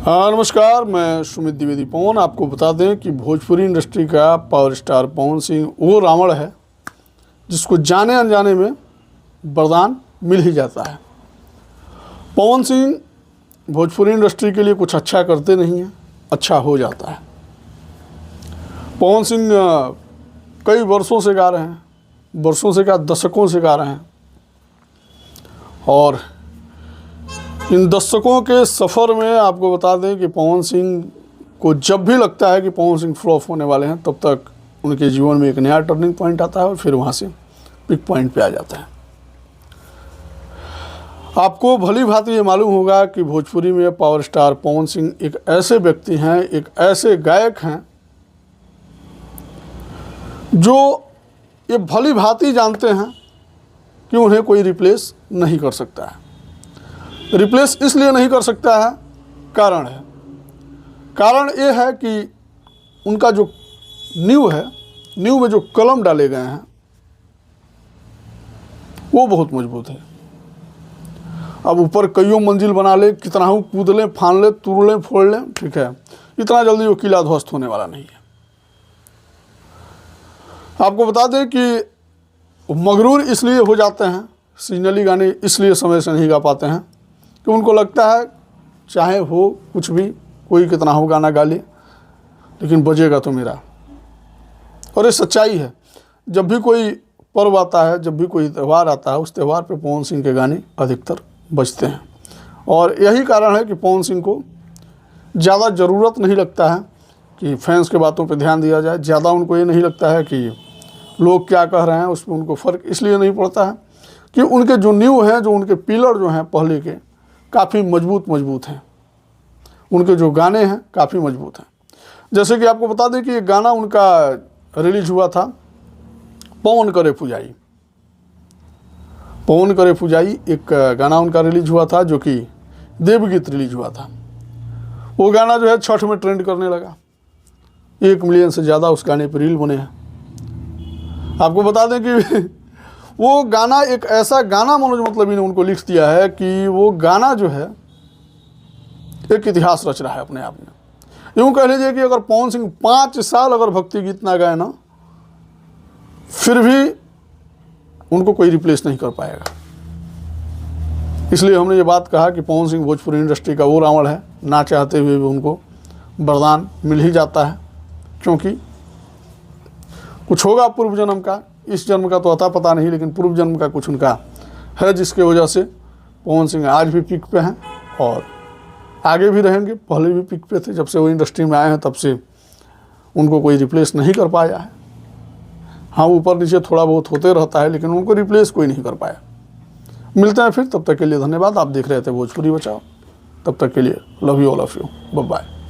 नमस्कार, मैं सुमित द्विवेदी पवन। आपको बता दें कि भोजपुरी इंडस्ट्री का पावर स्टार पवन सिंह वो रावण है जिसको जाने अनजाने में वरदान मिल ही जाता है। पवन सिंह भोजपुरी इंडस्ट्री के लिए कुछ अच्छा करते नहीं हैं, अच्छा हो जाता है। पवन सिंह कई वर्षों से गा रहे हैं, वर्षों से क्या दशकों से गा रहे हैं, और इन दशकों के सफ़र में आपको बता दें कि पवन सिंह को जब भी लगता है कि पवन सिंह फ्लॉप होने वाले हैं, तब तक उनके जीवन में एक नया टर्निंग पॉइंट आता है और फिर वहाँ से पिक पॉइंट पे आ जाता है। आपको भली भांति ये मालूम होगा कि भोजपुरी में पावर स्टार पवन सिंह एक ऐसे व्यक्ति हैं, एक ऐसे गायक हैं जो ये भली भांति जानते हैं कि उन्हें कोई रिप्लेस नहीं कर सकता है। रिप्लेस इसलिए नहीं कर सकता है, कारण ये है कि उनका जो नींव में जो कलम डाले गए हैं वो बहुत मजबूत है। अब ऊपर कईयों मंजिल बना ले, कितना हो कूद लें, फान लें, तोड़ लें, फोड़ लें, ठीक है, इतना जल्दी वो किला ध्वस्त होने वाला नहीं है। आपको बता दें कि मगरूर इसलिए हो जाते हैं, सीजनली गाने इसलिए समय से नहीं गा पाते हैं कि उनको लगता है चाहे हो कुछ भी, कोई कितना हो गाना गा ले, लेकिन बजेगा तो मेरा। और ये सच्चाई है। जब भी कोई पर्व आता है, जब भी कोई त्यौहार आता है, उस त्यौहार पे पवन सिंह के गाने अधिकतर बजते हैं। और यही कारण है कि पवन सिंह को ज़्यादा ज़रूरत नहीं लगता है कि फैंस के बातों पे ध्यान दिया जाए। ज़्यादा उनको ये नहीं लगता है कि लोग क्या कह रहे हैं, उस पर उनको फ़र्क इसलिए नहीं पड़ता है कि उनके जो नींव हैं, जो उनके पिलर जो हैं पहले के, काफ़ी मजबूत हैं। उनके जो गाने हैं काफ़ी मजबूत हैं। जैसे कि आपको बता दें कि एक गाना उनका रिलीज हुआ था, पवन करे पुजाई। पवन करे पुजाई एक गाना उनका रिलीज हुआ था जो कि देवगीत रिलीज हुआ था। वो गाना जो है छठ में ट्रेंड करने लगा। 1 मिलियन से ज़्यादा उस गाने पर रील बने हैं। आपको बता दें कि वो गाना एक ऐसा गाना मनोज मतलबी ने उनको लिख दिया है कि वो गाना जो है एक इतिहास रच रहा है अपने आप में। यूँ कह लीजिए कि अगर पवन सिंह 5 साल अगर भक्ति गीत ना गाए ना, फिर भी उनको कोई रिप्लेस नहीं कर पाएगा। इसलिए हमने ये बात कहा कि पवन सिंह भोजपुरी इंडस्ट्री का वो रावण है, ना चाहते हुए भी उनको वरदान मिल ही जाता है। क्योंकि कुछ होगा पूर्व जन्म का, इस जन्म का तो अता पता नहीं, लेकिन पूर्व जन्म का कुछ उनका है, जिसके वजह से पवन सिंह आज भी पीक पे हैं और आगे भी रहेंगे। पहले भी पीक पे थे, जब से वो इंडस्ट्री में आए हैं तब से उनको कोई रिप्लेस नहीं कर पाया है। हाँ, ऊपर नीचे थोड़ा बहुत होते रहता है, लेकिन उनको रिप्लेस कोई नहीं कर पाया। मिलते हैं फिर, तब तक के लिए धन्यवाद। आप देख रहे थे भोजपुरी बचाओ। तब तक के लिए love you, all of you, bye bye.